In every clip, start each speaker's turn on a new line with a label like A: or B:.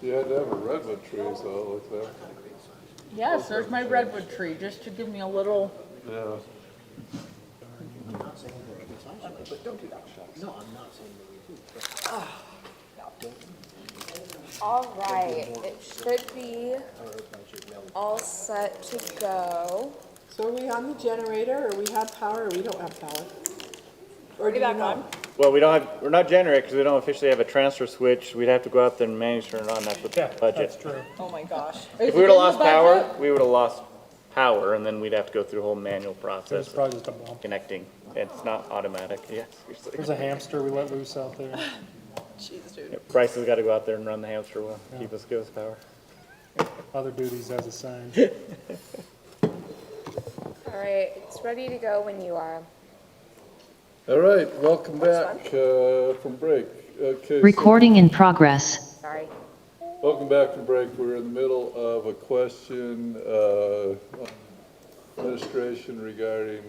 A: You had to have a redwood tree, so like that.
B: Yes, there's my redwood tree, just to give me a little.
A: Yeah.
C: But don't do that. No, I'm not saying that we do.
D: All right, it should be all set to go.
E: So are we on the generator, or we have power, or we don't have power? Or do you
D: back
E: know?
D: on?
F: Well, we're not generating because we don't officially have a transfer switch. We'd have to go out there and manually turn it on. That's what the budget.
E: That's true.
D: Oh my gosh.
F: If we would have lost power, we would have lost power, and then we'd have to go through the whole manual
G: It's
F: process
G: probably just a bump.
F: connecting. It's not automatic. Yeah, seriously.
G: There's a hamster we let loose out there.
D: Jeez, dude.
F: Yeah, Bryce has got to go out there and run the hamster wheel, keep us give us power.
G: Other duties as assigned.
D: All right, it's ready to go when you are.
A: All right, welcome back from break. Okay.
H: Recording in progress.
D: Sorry.
A: Welcome back from break. We're in the middle of a question, administration regarding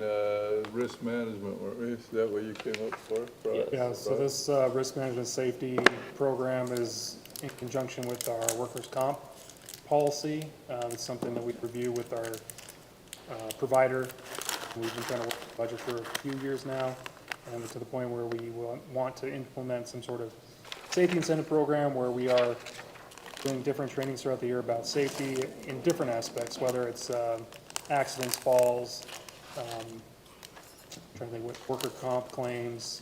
A: risk management, weren't we? Is that what you came up for?
G: Yeah, so this risk management safety program is in conjunction with our workers' comp policy. It's something that we review with our provider. We've been trying to work the budget for a few years now, and to the point where we want to implement some sort of safety incentive program where we are doing different trainings throughout the year about safety in different aspects, whether it's accidents, falls, trying to think what worker comp claims,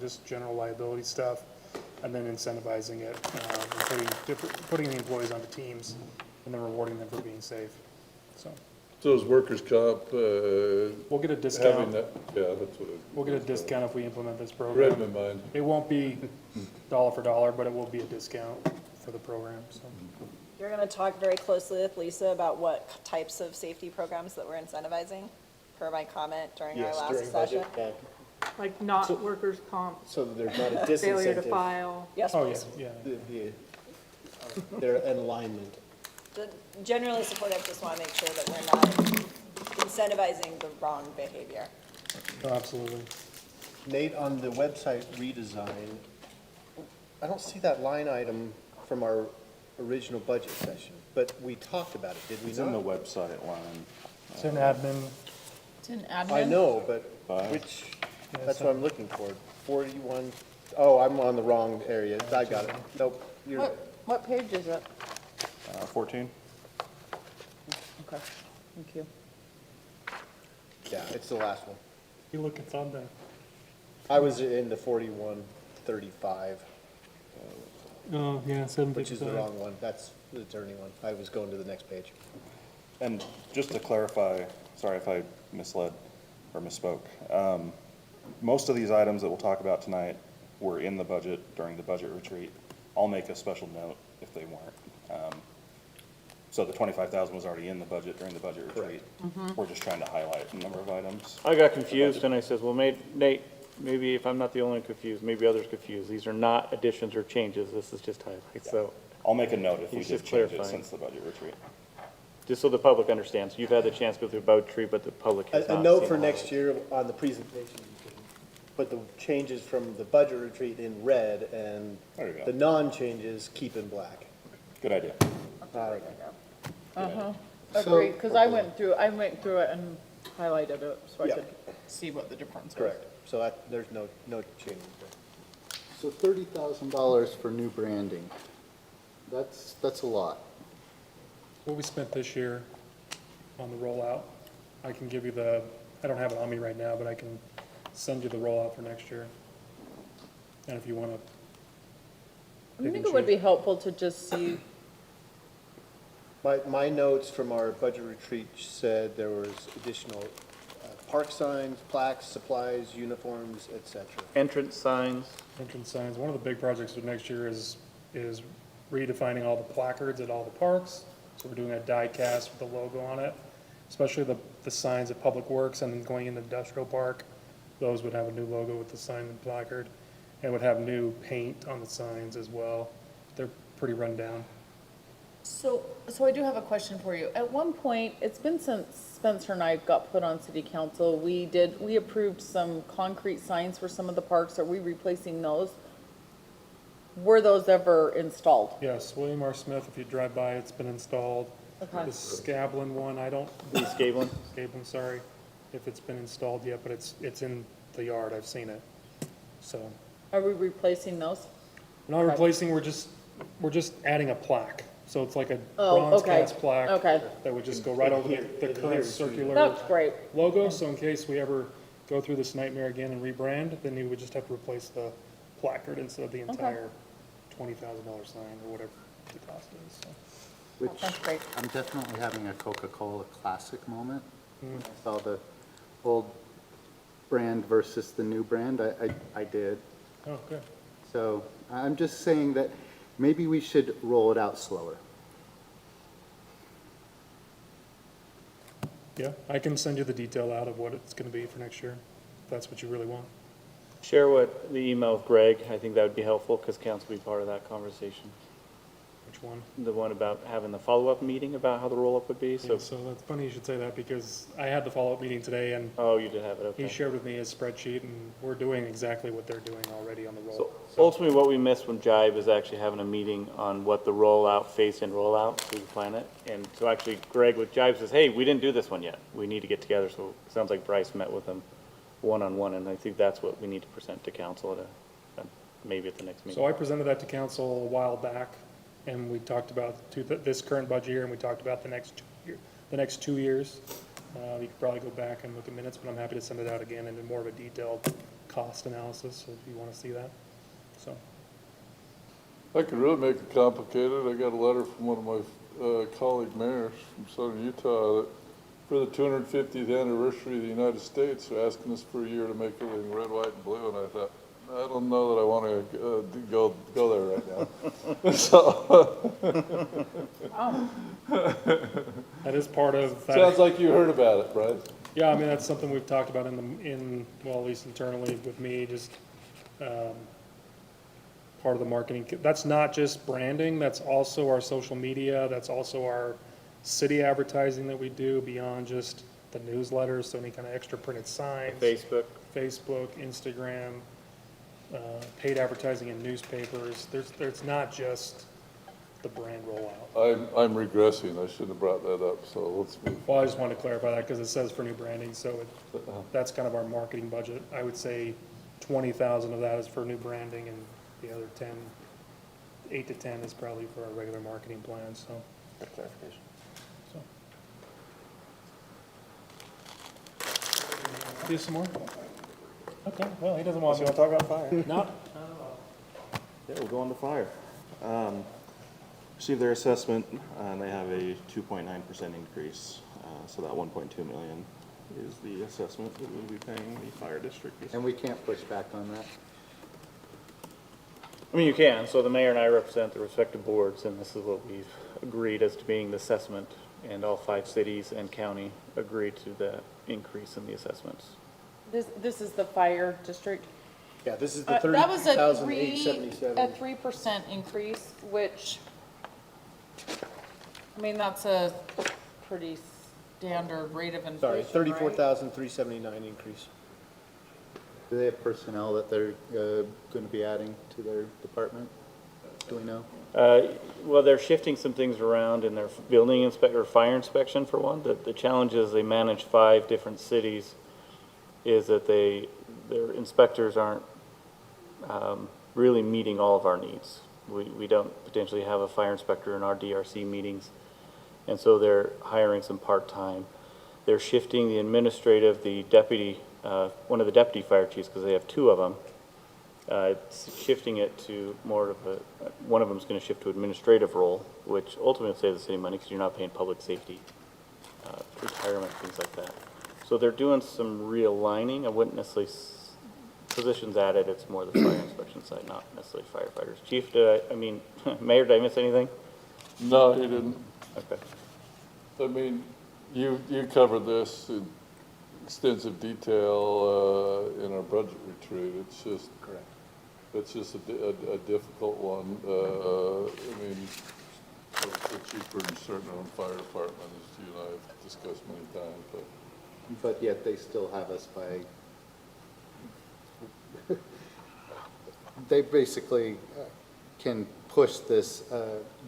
G: just general liability stuff, and then incentivizing it, and putting the employees onto teams, and then rewarding them for being safe.
A: So is workers' comp,
G: We'll get a
A: having
G: discount.
A: that, yeah, that's what it.
G: We'll get a discount if we implement this
A: Read
G: program.
A: my mind.
G: It won't be dollar for dollar, but it will be a discount for the program, so.
I: You're going to talk very closely with Lisa about what types of safety programs that we're incentivizing, per my comment during our
C: Yes,
I: last
C: during
I: session.
C: budget, yeah.
B: Like not workers' comp,
C: So that there's not a
B: failure to
C: disincentive.
B: file.
I: Yes,
G: Oh,
I: please.
G: yeah.
C: They're in alignment.
I: Generally supportive, just want to make sure that we're not incentivizing the wrong behavior.
G: Oh, absolutely.
C: Nate, on the website redesign, I don't see that line item from our original budget session, but we talked about it, did we
J: It's in the
C: not?
J: website line.
G: It's an admin,
B: It's an admin.
C: I know, but which, that's what I'm looking for. 41, oh, I'm on the wrong area. I got it. Nope. You're,
B: What page is it?
J: 14?
B: Okay, thank you.
C: yeah, it's the last one.
G: you look, it's on there.
C: I was in the 4135,
G: Oh, yeah,
C: which is the wrong one. That's the attorney one. I was going to the next page.
J: And just to clarify, sorry if I misled or misspoke, most of these items that we'll talk about tonight were in the budget during the budget retreat. I'll make a special note if they weren't. So the 25,000 was already in the budget during the budget retreat. We're just trying to highlight a number of items.
F: I got confused and I says, well, Nate, maybe if I'm not the only one confused, maybe others confused. These are not additions or changes. This is just highlights. So
J: I'll make a note if we
F: He's
J: did
F: just
J: change it
F: clarifying.
J: since the budget retreat.
F: just so the public understands, you've had the chance to go through about tree, but the public has
C: A
F: not
C: note
F: seen
C: for
F: all
C: next
F: of it.
C: year on the presentation, you can put the changes from the budget retreat in red and
J: There you go.
C: the non-changes keep in black.
J: Good idea.
B: Agree, because I went through it and highlighted it, so I
C: Yeah.
B: could see what the difference was.
C: Correct. So that, there's no change there.
K: So $30,000 for new branding, that's a lot.
G: What we spent this year on the rollout, I can give you I don't have it on me right now, but I can send you the rollout for next year. And if you want to.
B: I think it would be helpful to just see,
C: My notes from our budget retreat said there was additional park signs, plaques, supplies, uniforms, et cetera.
F: Entrance signs,
G: Entrance signs. One of the big projects for next year is redefining all the placards at all the parks. So we're doing a die cast with the logo on it, especially the signs at Public Works and then going into Industrial Park. Those would have a new logo with the sign and placard, and would have new paint on the signs as well. They're pretty run down.
B: so I do have a question for you. At one point, it's been since Spencer and I got put on city council, we approved some concrete signs for some of the parks. Are we replacing those? were those ever installed?
G: Yes, William R. Smith, if you drive by, it's been installed.
B: Okay.
G: The Scablin one, I don't,
F: East Gable?
G: Scablin, sorry, if it's been installed yet, but it's in the yard, I've seen it. So,
B: Are we replacing those?
G: we're not replacing, we're just adding a plaque. So it's like a
B: Oh,
G: bronze
B: okay.
G: cast plaque.
B: Okay.
G: That would just go right over the current circular
B: That's great.
G: logo, so in case we ever go through this nightmare again and rebrand, then you would just have to replace the placard instead of the entire $20,000 sign or whatever the cost is, so.
K: Which,
B: That's great.
K: I'm definitely having a Coca-Cola classic moment. When I saw the old brand versus the new brand, I did.
G: Oh, good.
K: So I'm just saying that maybe we should roll it out slower.
G: Yeah, I can send you the detail out of what it's gonna be for next year, if that's what you really want.
F: Share what the email with Greg. I think that would be helpful because council will be part of that conversation.
G: Which one?
F: The one about having the follow-up meeting about how the roll-up would be, so.
G: So that's funny you should say that, because I had the follow-up meeting today, and
F: Oh, you did have it,
G: he
F: okay.
G: shared with me his spreadsheet, and we're doing exactly what they're doing already on the
F: So
G: roll.
F: ultimately, what we missed from Jive is actually having a meeting on what the rollout, phase-in rollout, so we plan it. And so actually Greg with Jive says, hey, we didn't do this one yet. We need to get together. So it sounds like Bryce met with them one-on-one, and I think that's what we need to present to council at maybe at the next meeting.
G: So I presented that to council a while back, and we talked about this current budget year, and we talked about the next 2 years. You could probably go back and look at minutes, but I'm happy to send it out again into more of a detailed cost analysis, if you want to see that. So,
A: I could really make it complicated. I got a letter from one of my colleague mayors from southern Utah that for the 250th anniversary of the United States, they're asking us for a year to make everything red, white, and blue, and I thought, I don't know that I want to go there right now. So,
G: that is part of that.
A: sounds like you heard about it, Bryce.
G: Yeah, I mean, that's something we've talked about well, at least internally with me, just, part of the marketing. That's not just branding, that's also our social media, that's also our city advertising that we do beyond just the newsletters, so any kind of extra printed signs.
F: Facebook.
G: Facebook, Instagram, paid advertising in newspapers. There's not just the brand rollout.
A: I'm regressing. I should have brought that up, so let's move.
G: Well, I just wanted to clarify that because it says for new branding, so that's kind of our marketing budget. I would say 20,000 of that is for new branding, and the other 8 to 10 is probably for our regular marketing plan, so.
J: Good clarification.
G: Do some more? Okay, well, he doesn't want
J: You
G: to.
J: want to talk about fire?
G: No,
J: Yeah, we'll go on to fire. Received their assessment, and they have a 2.9% increase. So that 1.2 million is the assessment that we'll be paying the fire district.
K: And we can't push back on that.
F: I mean, you can. So the mayor and I represent the respective boards, and this is what we've agreed as to being the assessment. And all 5 cities and county agreed to the increase in the assessments.
B: This is the fire district?
C: Yeah, this is the
B: That was a
C: 30,877.
B: 3% increase, which, I mean, that's a pretty standard rate of inflation,
C: Sorry,
B: right?
C: 34,379 increase.
K: Do they have personnel that they're going to be adding to their department? Do we know?
F: Well, they're shifting some things around in their building inspector, fire inspection for one. The challenge is they manage 5 different cities, is that their inspectors aren't really meeting all of our needs. We don't potentially have a fire inspector in our DRC meetings, and so they're hiring some part-time. They're shifting the administrative, the deputy, one of the deputy fire chiefs, because they have 2 of them, it's shifting it to more of one of them is going to shift to administrative role, which ultimately saves the city money because you're not paying public safety, retirement, things like that. So they're doing some realigning. I wouldn't necessarily, positions added, it's more the fire inspection side, not necessarily firefighters. Chief, Mayor, did I miss anything?
A: No, he didn't.
F: Okay.
A: I mean, you covered this in extensive detail in our budget retreat. It's just correct. It's just a difficult one. I mean, the chief burden certain on fire department, as you and I have discussed many times,
K: But yet they still have us by, they basically can push this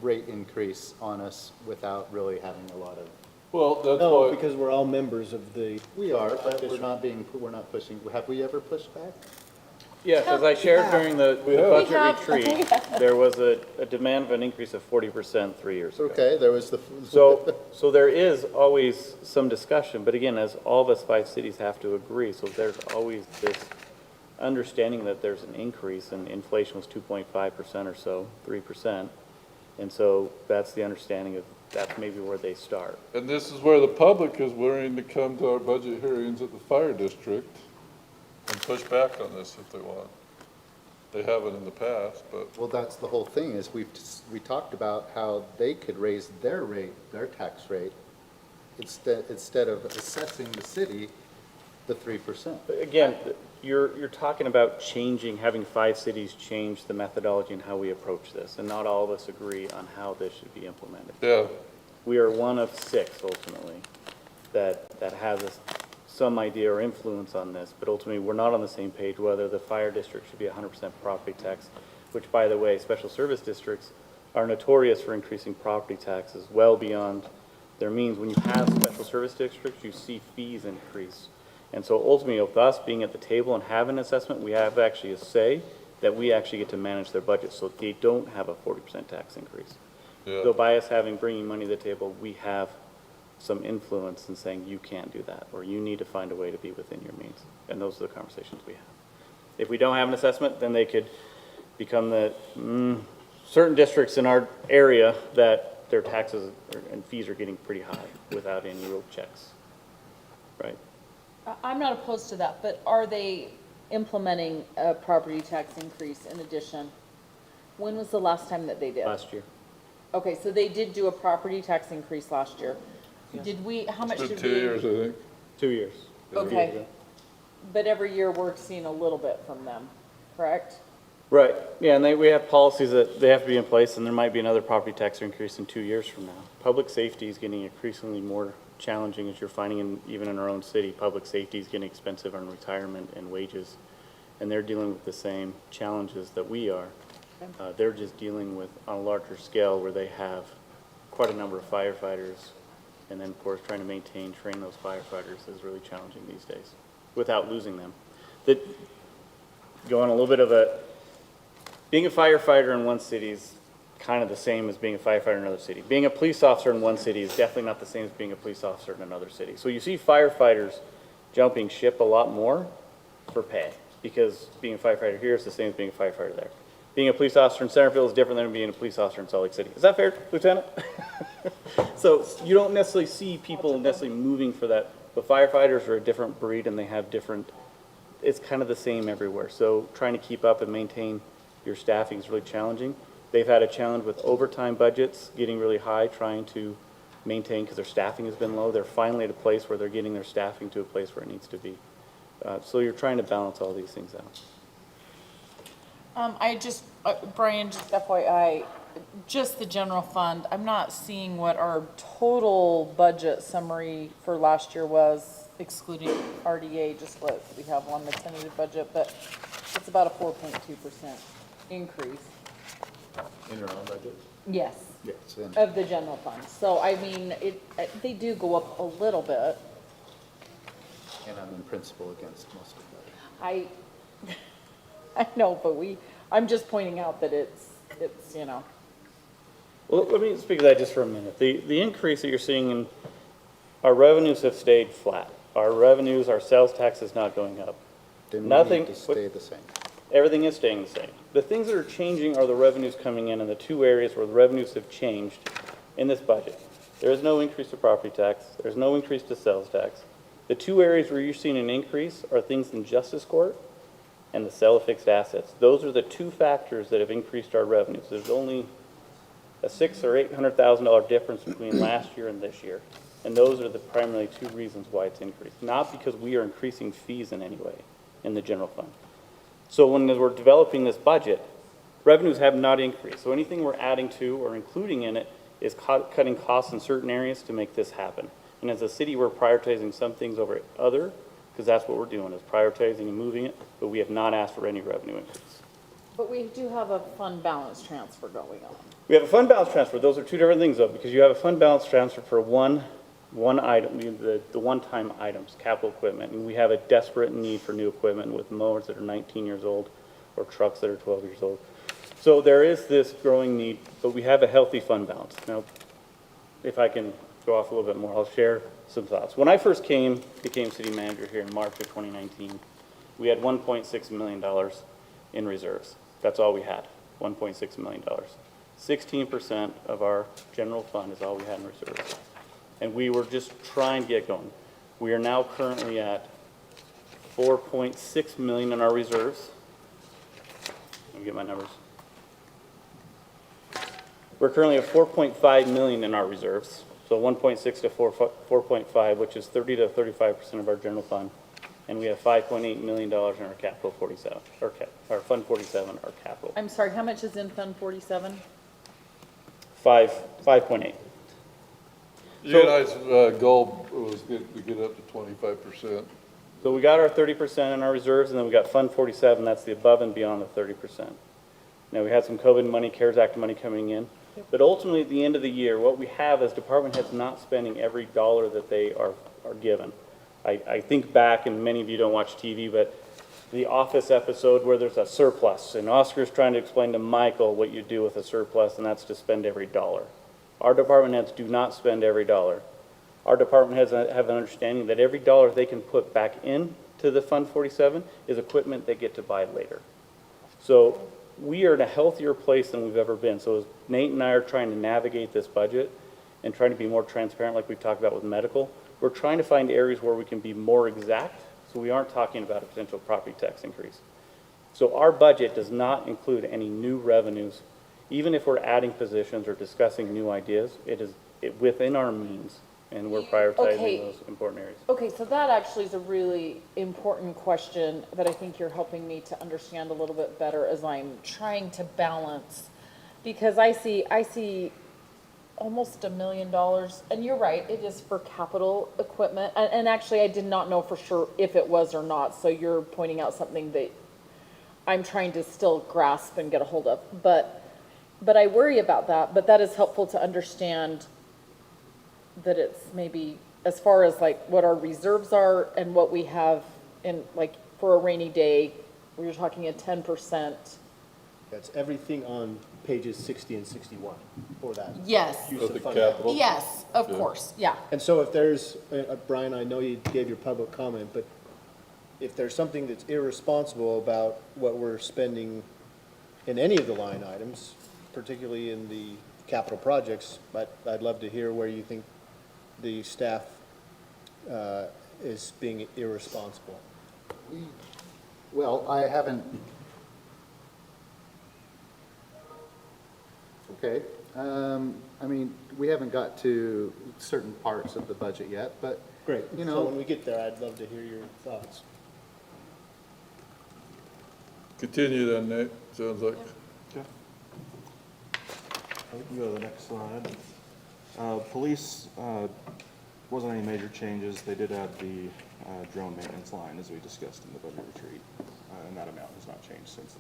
K: rate increase on us without really having a lot of.
A: Well, that's
C: No,
A: why,
C: because we're all members of the,
K: We are, but we're not pushing, have we ever pushed back?
F: Yes, as I shared during the budget
B: have.
F: retreat, there was a demand of an increase of 40% 3 years ago.
K: Okay, there was the.
F: So there is always some discussion, but again, as all of us 5 cities have to agree, so there's always this understanding that there's an increase, and inflation was 2.5% or so, 3%. And so that's the understanding of, that's maybe where they start.
A: and this is where the public is willing to come to our budget hearings at the fire district and push back on this if they want. They haven't in the past, but
K: Well, that's the whole thing, is we talked about how they could raise their rate, their tax rate, instead of assessing the city the 3%.
F: But again, you're talking about changing, having 5 cities change the methodology and how we approach this, and not all of us agree on how this should be implemented.
A: yeah.
F: We are one of 6 ultimately that has some idea or influence on this, but ultimately, we're not on the same page whether the fire district should be 100% property tax, which, by the way, special service districts are notorious for increasing property taxes well beyond their means. When you have special service districts, you see fees increase. And so ultimately, with us being at the table and having an assessment, we have actually a say that we actually get to manage their budget, so they don't have a 40% tax increase.
A: Yeah.
F: So by us bringing money to the table, we have some influence in saying, you can't do that, or you need to find a way to be within your means. And those are the conversations we have. If we don't have an assessment, then they could become certain districts in our area that their taxes and fees are getting pretty high without any real checks, right?
B: I'm not opposed to that, but are they implementing a property tax increase in addition? When was the last time that they did?
F: Last year.
B: Okay, so they did do a property tax increase last year. Did we, how much
A: It's
B: did
A: been
B: we?
A: 2 years, I think.
F: 2 years.
B: Okay. But every year we're seeing a little bit from them, correct?
F: Right, yeah, and we have policies that they have to be in place, and there might be another property tax increase in 2 years from now. Public safety is getting increasingly more challenging, as you're finding even in our own city. Public safety is getting expensive on retirement and wages, and they're dealing with the same challenges that we are. They're just dealing with, on a larger scale, where they have quite a number of firefighters, and then, of course, trying to train those firefighters is really challenging these days, without losing them. Go on a little bit of being a firefighter in one city is kind of the same as being a firefighter in another city. Being a police officer in one city is definitely not the same as being a police officer in another city. So you see firefighters jumping ship a lot more for pay, because being a firefighter here is the same as being a firefighter there. Being a police officer in Centerville is different than being a police officer in Salt Lake City. Is that fair, Lieutenant? So you don't necessarily see people necessarily moving for that, but firefighters are a different breed, and they have different, it's kind of the same everywhere. So trying to keep up and maintain your staffing is really challenging. They've had a challenge with overtime budgets getting really high, trying to maintain, because their staffing has been low. They're finally at a place where they're getting their staffing to a place where it needs to be. So you're trying to balance all these things out.
B: Brian, just FYI, just the general fund, I'm not seeing what our total budget summary for last year was, excluding RDA, just what we have on the tentative budget, but it's about a 4.2% increase.
K: In your own budget?
B: Yes,
K: Yes.
B: of the general fund. So, I mean, they do go up a little bit.
K: And I'm in principle against most of that.
B: I know, but I'm just pointing out that it's, you know.
F: Well, let me speak to that just for a minute. The increase that you're seeing in our revenues have stayed flat. Our revenues, our sales tax is not going up.
K: Didn't
F: Nothing-
K: need to stay the same.
F: Everything is staying the same. The things that are changing are the revenues coming in the 2 areas where the revenues have changed in this budget. There is no increase to property tax. There's no increase to sales tax. The 2 areas where you're seeing an increase are things in justice court and the sale of fixed assets. Those are the 2 factors that have increased our revenues. There's only a $600,000 or $800,000 difference between last year and this year. And those are the primarily 2 reasons why it's increased. Not because we are increasing fees in any way in the general fund. So when we're developing this budget, revenues have not increased. So anything we're adding to or including in it is cutting costs in certain areas to make this happen. And as a city, we're prioritizing some things over other, because that's what we're doing, is prioritizing and moving it, but we have not asked for any revenue increase.
B: But we do have a fund balance transfer going on.
F: We have a fund balance transfer. Those are two different things though, because you have a fund balance transfer for one item, the one-time items, capital equipment. And we have a desperate need for new equipment with mowers that are 19 years old or trucks that are 12 years old. So there is this growing need, but we have a healthy fund balance. Now, if I can go off a little bit more, I'll share some thoughts. When I first became city manager here in March of 2019, we had $1.6 million in reserves. That's all we had, $1.6 million. 16% of our general fund is all we had in reserves. And we were just trying to get going. We are now currently at 4.6 million in our reserves. Let me get my numbers. We're currently at 4.5 million in our reserves. So 1.6 to 4.5, which is 30 to 35% of our general fund. And we have $5.8 million in our capital 47, our fund 47, our capital.
B: I'm sorry, how much is in Fund 47?
F: 5.8.
A: You guys' goal was to get up to 25%.
F: So we got our 30% in our reserves, and then we got Fund 47, that's the above and beyond the 30%. Now, we had some COVID money, CARES Act money coming in, but ultimately, at the end of the year, what we have is department heads not spending every dollar that they are given. I think back, and many of you don't watch TV, but the Office episode where there's a surplus, and Oscar's trying to explain to Michael what you do with a surplus, and that's to spend every dollar. Our department heads do not spend every dollar. Our department heads have an understanding that every dollar they can put back into the Fund 47 is equipment they get to buy later. So we are in a healthier place than we've ever been. So as Nate and I are trying to navigate this budget and trying to be more transparent like we've talked about with medical, we're trying to find areas where we can be more exact so we aren't talking about a potential property tax increase. So our budget does not include any new revenues. Even if we're adding positions or discussing new ideas, it is within our means, and we're prioritizing
B: Okay.
F: those important areas.
B: Okay, so that actually is a really important question that I think you're helping me to understand a little bit better as I'm trying to balance. Because I see almost $1 million, and you're right, it is for capital equipment. And actually, I did not know for sure if it was or not, so you're pointing out something that I'm trying to still grasp and get a hold of. But I worry about that, but that is helpful to understand that it's maybe as far as like what our reserves are and what we have in, like, for a rainy day, we were talking a 10%.
C: That's everything on pages 60 and 61 for that.
B: Yes,
C: Use
A: Of
C: of
A: the
C: fund
A: capital?
C: balance.
B: yes, of
A: Yeah.
B: course, yeah.
C: And so if there's, Brian, I know you gave your public comment, but if there's something that's irresponsible about what we're spending in any of the line items, particularly in the capital projects, I'd love to hear where you think the staff is being irresponsible.
K: Well, I haven't. Okay, I mean, we haven't got to certain parts of the budget yet, but.
C: Great.
K: You
C: So
K: know,
C: when we get there, I'd love to hear your thoughts.
A: Continue then, Nate, sounds like.
J: We can go to the next slide. Police, wasn't any major changes. They did add the drone maintenance line as we discussed in the budget retreat, and that amount has not changed since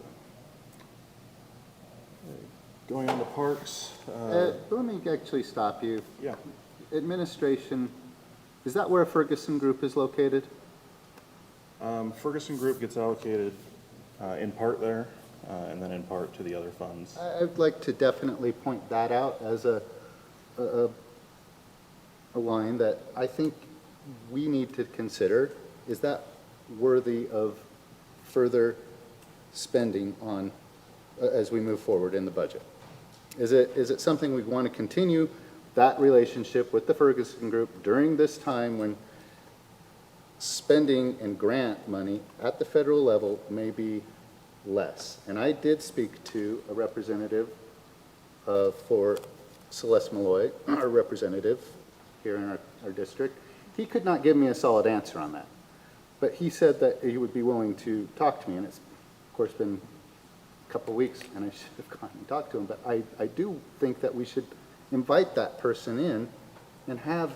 J: then. Going on to parks.
K: let me actually stop you.
J: Yeah.
K: Administration, is that where Ferguson Group is located?
J: Ferguson Group gets allocated in part there, and then in part to the other funds.
K: I'd like to definitely point that out as a line that I think we need to consider. Is that worthy of further spending on, as we move forward in the budget? Is it something we want to continue that relationship with the Ferguson Group during this time when spending and grant money at the federal level may be less? And I did speak to a representative for Celeste Malloy, our representative here in our district. He could not give me a solid answer on that. But he said that he would be willing to talk to me, and it's, of course, been a couple of weeks, and I should have gone and talked to him. But I do think that we should invite that person in and have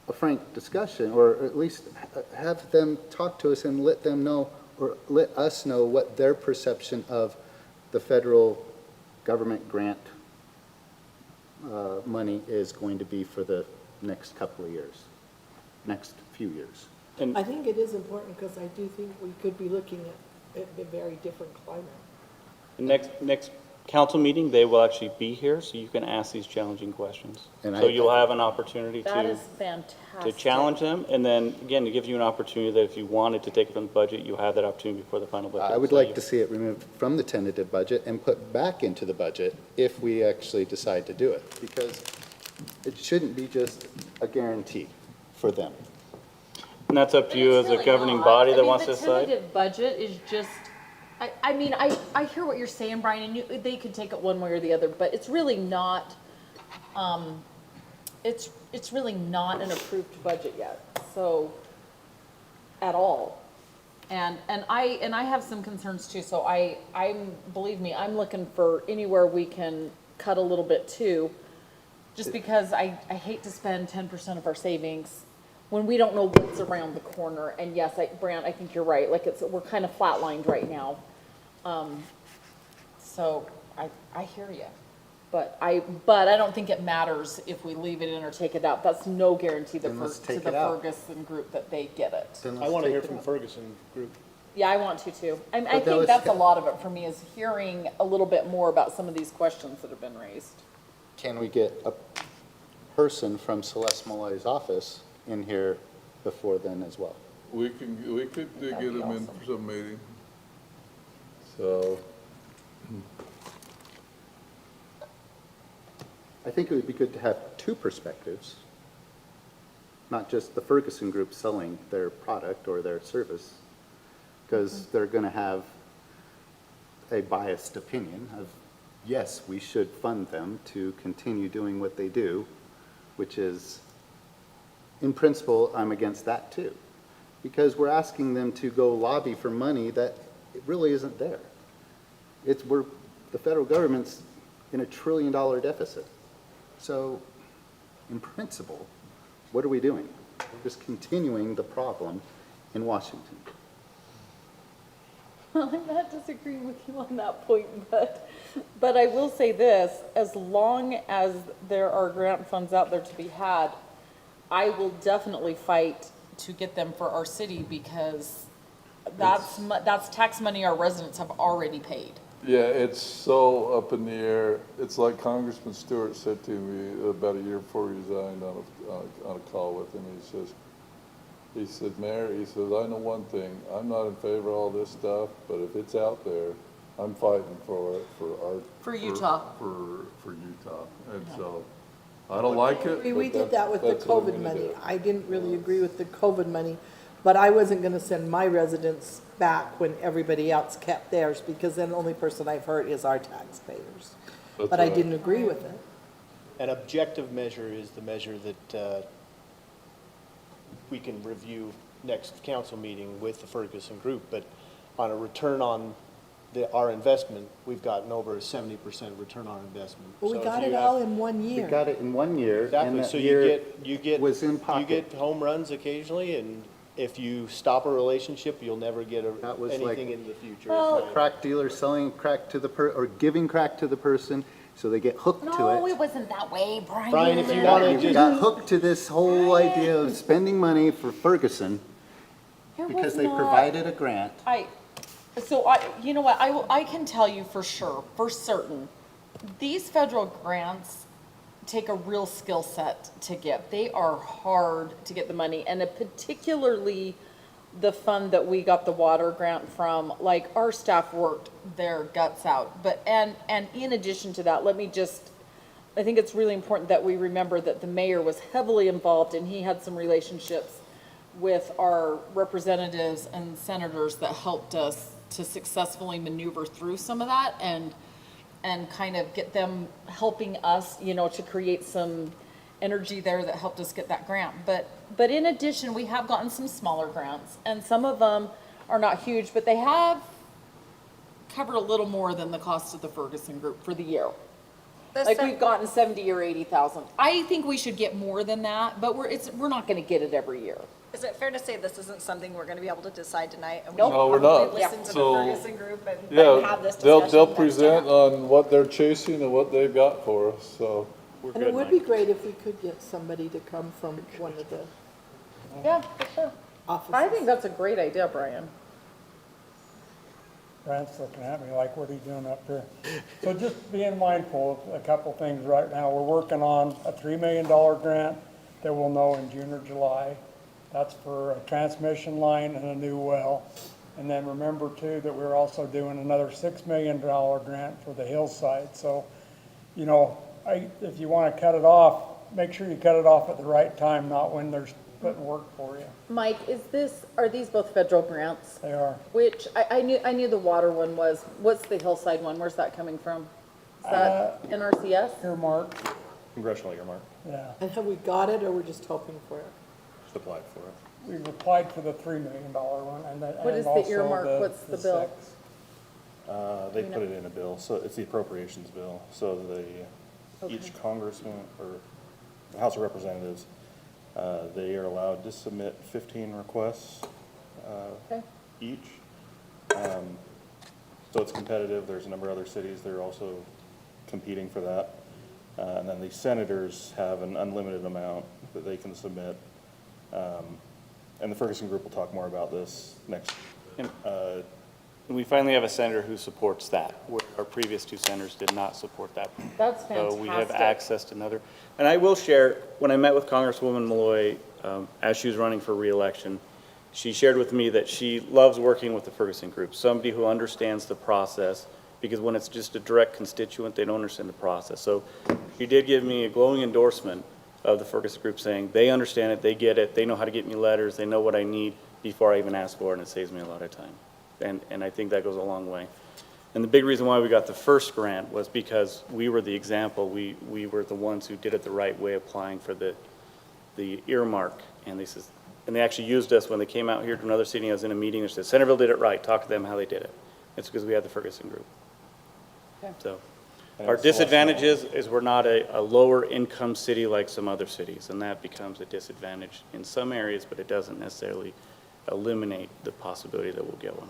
K: a frank discussion, or at least have them talk to us and let them know, or let us know what their perception of the federal government grant money is going to be for the next couple of years, next few years.
F: And
E: I think it is important because I do think we could be looking at a very different climate.
F: next council meeting, they will actually be here, so you can ask these challenging questions.
K: And
F: So
K: I-
F: you'll have an opportunity
B: That
F: to,
B: is fantastic.
F: to challenge them, and then, again, it gives you an opportunity that if you wanted to take it from the budget, you have that opportunity before the final budget.
K: I would
F: So
K: like
F: you-
K: to see it removed from the tentative budget and put back into the budget if we actually decide to do it, because it shouldn't be just a guarantee for them.
F: And that's up to you as
B: It's
F: a
B: really
F: governing
B: not.
F: body
B: I
F: that
B: mean,
F: wants to
B: the
F: decide.
B: tentative budget is just, I mean, I hear what you're saying, Brian, and they could take it one way or the other, but it's really not, it's really not an approved budget yet, so, at all. And I have some concerns too, so believe me, I'm looking for anywhere we can cut a little bit too, just because I hate to spend 10% of our savings when we don't know what's around the corner. And yes, Brant, I think you're right, like we're kind of flatlined right now. So I hear you, but I don't think it matters if we leave it in or take it out. That's no guarantee
C: Then let's
B: to
C: take
B: the
C: it out.
B: Ferguson group that they get it.
C: Then
L: I
C: let's
L: want to
C: take
L: hear
C: it
L: from
C: out.
L: Ferguson Group.
B: Yeah, I want to too. I
K: that
B: think
K: was-
B: that's a lot of it for me, is hearing a little bit more about some of these questions that have been raised.
K: Can we get a person from Celeste Malloy's office in here before then as well?
A: We could get
B: be
A: them in
B: awesome.
A: for some meeting. So,
K: I think it would be good to have two perspectives, not just the Ferguson group selling their product or their service, because they're going to have a biased opinion of, yes, we should fund them to continue doing what they do, which is, in principle, I'm against that too, because we're asking them to go lobby for money that it really isn't there. The federal government's in $1 trillion deficit. So, in principle, what are we doing? We're just continuing the problem in Washington.
B: Well, I'm not disagreeing with you on that point, but I will say this, as long as there are grant funds out there to be had, I will definitely fight to get them for our city, because that's tax money our residents have already paid.
A: yeah, it's so up in the air. It's like Congressman Stewart said to me about a year before he resigned on a call with him. He said, Mayor, he says, I know one thing, I'm not in favor of all this stuff, but if it's out there, I'm fighting for it,
B: For Utah.
A: For Utah. And so, I don't like it.
E: We
A: but
E: did that with the
A: that's what I'm
E: COVID
A: gonna
E: money.
A: do.
E: I didn't really agree with the COVID money, but I wasn't gonna send my residents back when everybody else kept theirs, because then the only person I've hurt is our taxpayers.
A: That's
E: But I
A: right.
E: didn't agree with it.
L: An objective measure is the measure that we can review next council meeting with the Ferguson Group, but on a return on our investment, we've gotten over a 70% return on investment.
E: But we
L: So if
E: got
L: you
E: it
L: have-
E: all in one
K: We
E: year.
K: got it in 1 year, and
L: Exactly,
K: that
L: so
K: year
L: you get
K: was in
L: you
K: pocket.
L: get home runs occasionally, and if you stop a relationship, you'll never get
K: That was like-
L: anything in the future.
K: A crack dealer selling crack to the or giving crack to the person, so they get hooked to
B: No,
K: it.
B: it wasn't that way, Brian.
L: Brian, if you want to
K: You
L: just,
K: got hooked to this whole idea of spending money for Ferguson
B: It
K: because
B: was
K: they
B: not-
K: provided a grant.
B: You know what, I can tell you for sure, for certain, these federal grants take a real skill set to get. They are hard to get the money, and particularly the fund that we got the water grant from, like, our staff worked their guts out. But, and in addition to that, I think it's really important that we remember that the mayor was heavily involved, and he had some relationships with our representatives and senators that helped us to successfully maneuver through some of that and kind of get them helping us, to create some energy there that helped us get that grant. But in addition, we have gotten some smaller grants, and some of them are not huge, but they have covered a little more than the cost of the Ferguson Group for the year. Like, we've gotten 70 or 80,000. I think we should get more than that, but we're not gonna get it every year.
I: Is it fair to say this isn't something we're gonna be able to decide tonight? And we
B: Nope.
I: should
A: No, we're
I: probably
A: not.
I: Listen to the
A: So,
I: Ferguson group and then have
A: Yeah,
I: this
A: they'll
I: discussion
A: present
I: next time.
A: on what they're chasing and what they've got for us, so.
F: We're
E: And it
F: good,
E: would
F: Mike.
E: be great if we could get somebody to come from one of the
B: Yeah, for sure.
E: offices.
B: I think that's a great idea, Brian.
M: Brant's looking at me like, what are you doing up here? So just being mindful of a couple things right now. We're working on a $3 million grant that we'll know in June or July. That's for a transmission line and a new well. And then remember too, that we're also doing another $6 million grant for the hillside. So, you know, if you want to cut it off, make sure you cut it off at the right time, not when there's putting work for you.
B: Mike, are these both federal grants?
M: They are.
B: Which, I knew the water one was, what's the hillside one? Where's that coming from? Is that NRCS?
M: Earmarked,
J: Congressional earmark,
M: yeah.
E: And have we got it, or we're just hoping for it?
J: just applied for it.
M: We've applied for the $3 million one and then.
B: What is the earmark? What's the bill?
J: They put it in a bill, so it's the appropriations bill, so each congressman or House of Representatives, they are allowed to submit 15 requests,
B: Okay.
J: each. So it's competitive, there's a number of other cities that are also competing for that. And then the senators have an unlimited amount that they can submit. And the Ferguson group will talk more about this next.
F: And we finally have a senator who supports that, where our previous two senators did not support that.
B: That's
F: So we have
B: fantastic.
F: access to another. And I will share, when I met with Congresswoman Malloy, as she was running for reelection, she shared with me that she loves working with the Ferguson group, somebody who understands the process, because when it's just a direct constituent, they don't understand the process. So she did give me a glowing endorsement of the Ferguson group, saying they understand it, they get it, they know how to get me letters, they know what I need before I even ask for it, and it saves me a lot of time. And I think that goes a long way. And the big reason why we got the first grant was because we were the example. We were the ones who did it the right way, applying for the earmark. And they actually used us when they came out here to another city. I was in a meeting, they said, Centerville did it right, talk to them how they did it. It's because we had the Ferguson group.
B: Okay.
F: So our disadvantage is we're not a lower income city like some other cities, and that becomes a disadvantage in some areas, but it doesn't necessarily eliminate the possibility that we'll get one.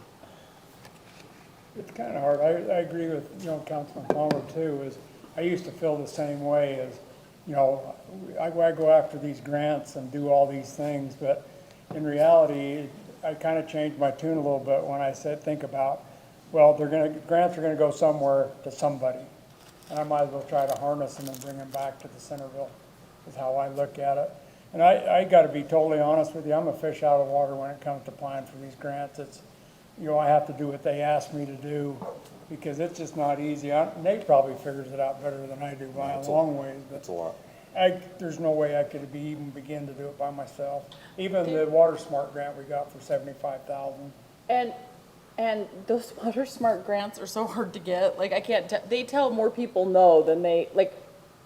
M: It's kind of hard. I agree with, Councilman Palmer too, is I used to feel the same way as, I go after these grants and do all these things, but in reality, I kind of changed my tune a little bit when I think about, well, grants are gonna go somewhere to somebody. And I might as well try to harness them and bring them back to the Centerville, is how I look at it. And I gotta be totally honest with you, I'm a fish out of water when it comes to applying for these grants. It's, I have to do what they ask me to do, because it's just not easy. Nate probably figures it out better than I do by a long ways, but
J: It's a lot.
M: there's no way I could even begin to do it by myself. Even the Water Smart grant we got for $75,000.
B: And those Water Smart grants are so hard to get. Like, I can't, they tell more people no than a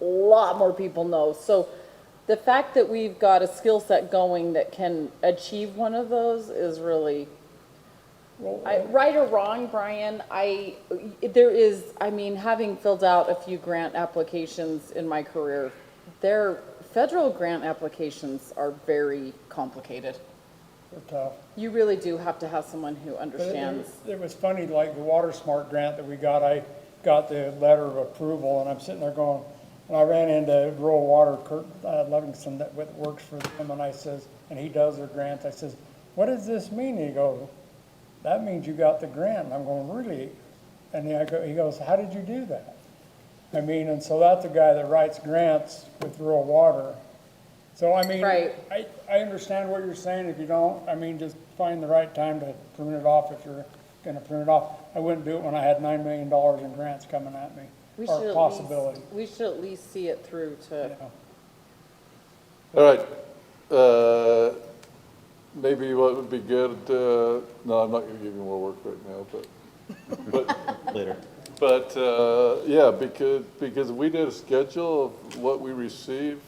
B: lot more people no. So the fact that we've got a skill set going that can achieve one of those is really, right or wrong, Brian, having filled out a few grant applications in my career, federal grant applications are very complicated.
M: They're tough.
B: You really do have to have someone who understands.
M: It was funny, like the Water Smart grant that we got, I got the letter of approval, and I'm sitting there going, and I ran into Rural Water, Kurt Livingston, that works for them, and I says, and he does their grants, I says, what does this mean? And he goes, that means you got the grant. And I'm going, really? And he goes, how did you do that? And so that's a guy that writes grants with Rural Water. So,
B: Right.
M: I understand what you're saying. If you don't, just find the right time to prune it off if you're gonna prune it off. I wouldn't do it when I had $9 million in grants coming at me, or possibility.
B: We should at least see it through to,
A: All right, maybe what would be good, no, I'm not gonna give you more work right now, but
J: Later.
A: But, yeah, because we did a schedule of what we receive,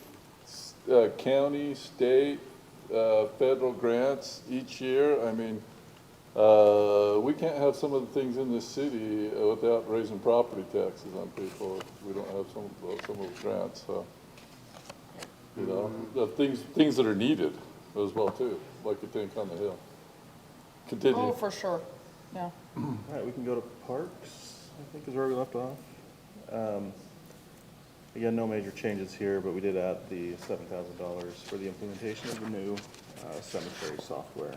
A: county, state, federal grants each year. We can't have some of the things in this city without raising property taxes on people if we don't have some of those grants, so. The things that are needed. as well too, like you think on the Hill.
B: Oh,
A: Continue.
B: for sure, yeah.
J: All right, we can go to parks, I think is where we left off. Again, no major changes here, but we did add the $7,000 for the implementation of the new cemetery software,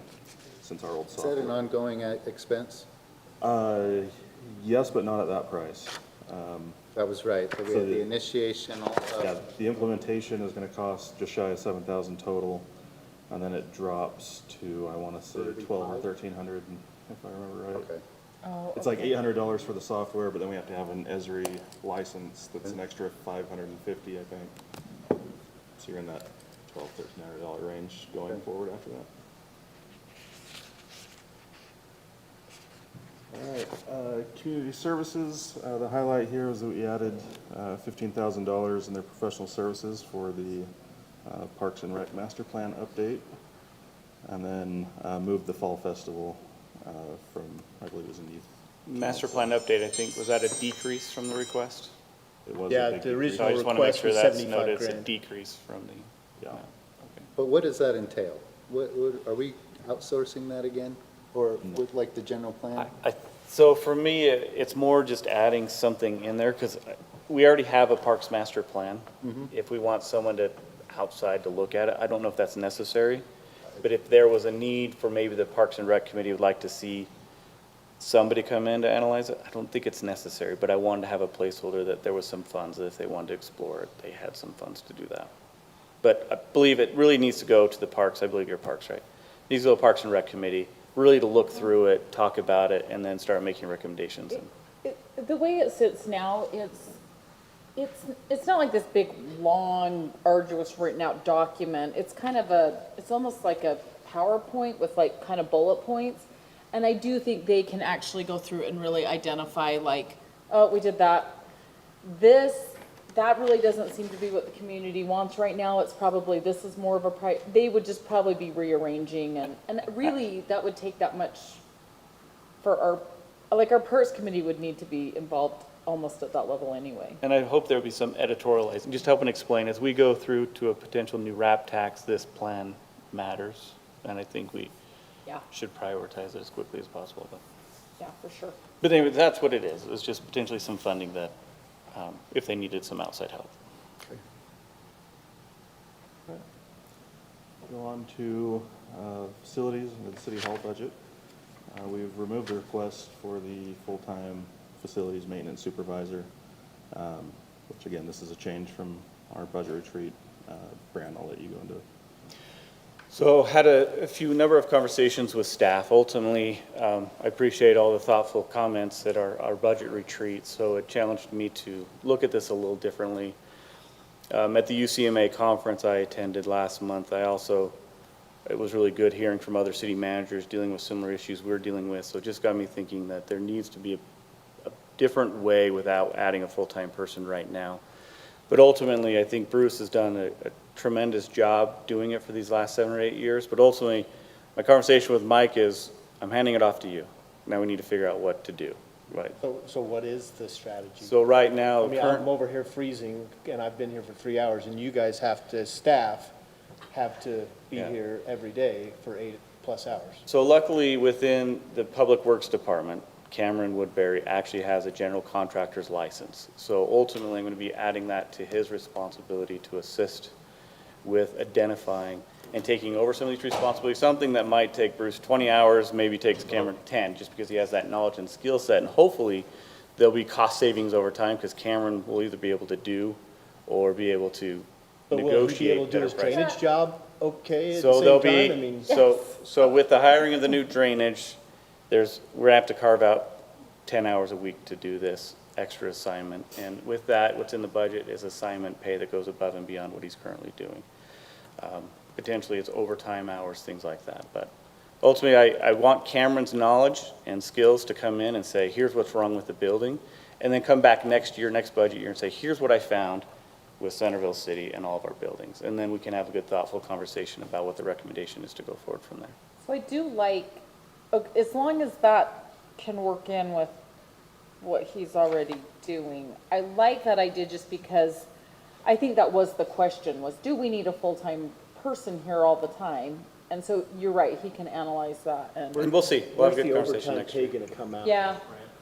J: since our old
K: Is that
J: software.
K: an ongoing expense?
J: Yes, but not at that price.
K: That was right. We
J: So
K: had the
J: the-
K: initiation, all
J: Yeah,
K: of,
J: the implementation is gonna cost just shy of 7,000 total, and then it drops to, I wanna say 12 or 1,300, if I remember right.
K: okay.
B: Oh,
J: It's like $800 for the software, but then we have to have an Esri license that's an extra 550, I think. So you're in that $1,200-1,300 range going forward after that. All right, community services, the highlight here is that we added $15,000 in their professional services for the Parks and Rec Master Plan update, and then moved the Fall Festival from, I believe it was in youth.
F: Master plan update, I think, was that a decrease from the request?
J: It was a
L: Yeah,
J: big
L: the
J: decrease.
F: So I
L: original
F: just want to make
L: request
F: sure
L: was
F: that's
L: 75
F: noted, it's a
L: grand.
F: decrease from the.
J: Yeah.
F: Okay.
K: But what does that entail? Are we outsourcing that again? Or with like the general plan?
F: So for me, it's more just adding something in there, because we already have a Parks Master Plan. If we want someone to, outside to look at it, I don't know if that's necessary, but if there was a need for maybe the Parks and Rec Committee would like to see somebody come in to analyze it, I don't think it's necessary, but I wanted to have a placeholder that there was some funds, that if they wanted to explore it, they had some funds to do that. But I believe it really needs to go to the parks, I believe your parks, right? It needs to go to Parks and Rec Committee, really to look through it, talk about it, and then start making recommendations.
B: The way it sits now, it's not like this big, long, arduous, written out document. It's kind of it's almost like a PowerPoint with like kind of bullet points. And I do think they can actually go through and really identify like, oh, we did that. That really doesn't seem to be what the community wants right now. It's probably, this is more of they would just probably be rearranging and really that would take that much for our Parks Committee would need to be involved almost at that level anyway.
F: And I hope there would be some editorializing, just helping explain, as we go through to a potential new RAP tax, this plan matters. And I think we
B: Yeah,
F: should prioritize it as quickly as possible.
B: yeah, for sure.
F: But anyway, that's what it is. It's just potentially some funding that, if they needed some outside help.
J: Go on to facilities and the city hall budget. We've removed the request for the full-time facilities maintenance supervisor, which again, this is a change from our budget retreat. Brand, I'll let you go into it.
F: So had a number of conversations with staff. Ultimately, I appreciate all the thoughtful comments at our budget retreat, so it challenged me to look at this a little differently. At the UCMA conference I attended last month, it was really good hearing from other city managers dealing with similar issues we're dealing with, so it just got me thinking that there needs to be a different way without adding a full-time person right now. But ultimately, I think Bruce has done a tremendous job doing it for these last 7 or 8 years. But ultimately, my conversation with Mike is, I'm handing it off to you. Now we need to figure out what to do, right?
L: So what is the strategy?
F: So right now,
L: I mean, I'm over here freezing, and I've been here for 3 hours, and you guys have to be
F: Yeah.
L: here every day for 8+ hours.
F: So luckily, within the Public Works Department, Cameron Woodbury actually has a general contractor's license. So ultimately, I'm going to be adding that to his responsibility to assist with identifying and taking over some of these responsibilities. Something that might take Bruce 20 hours, maybe takes Cameron 10, just because he has that knowledge and skill set. And hopefully, there'll be cost savings over time, because Cameron will either be able to do or be able to
L: But will he be
F: negotiate
L: able to do
F: better
L: his
F: prices.
L: drainage job okay at
F: So
L: the
F: there'll
L: same
F: be,
L: time? I mean,
F: so with the hiring of the new drainage, we're gonna have to carve out 10 hours a week to do this extra assignment. And with that, what's in the budget is assignment pay that goes above and beyond what he's currently doing. Potentially it's overtime hours, things like that. But ultimately, I want Cameron's knowledge and skills to come in and say, here's what's wrong with the building. And then come back next year, next budget year, and say, here's what I found with Centerville City and all of our buildings. And then we can have a good, thoughtful conversation about what the recommendation is to go forward from there.
B: So I do like, as long as that can work in with what he's already doing, I like that idea just because I think that was the question was, do we need a full-time person here all the time? And so you're right, he can analyze that and,
F: And we'll see. We'll have
L: Where's
F: a good
L: the
F: conversation
L: overtime
F: next
L: pay
F: week.
L: gonna come out?
B: yeah.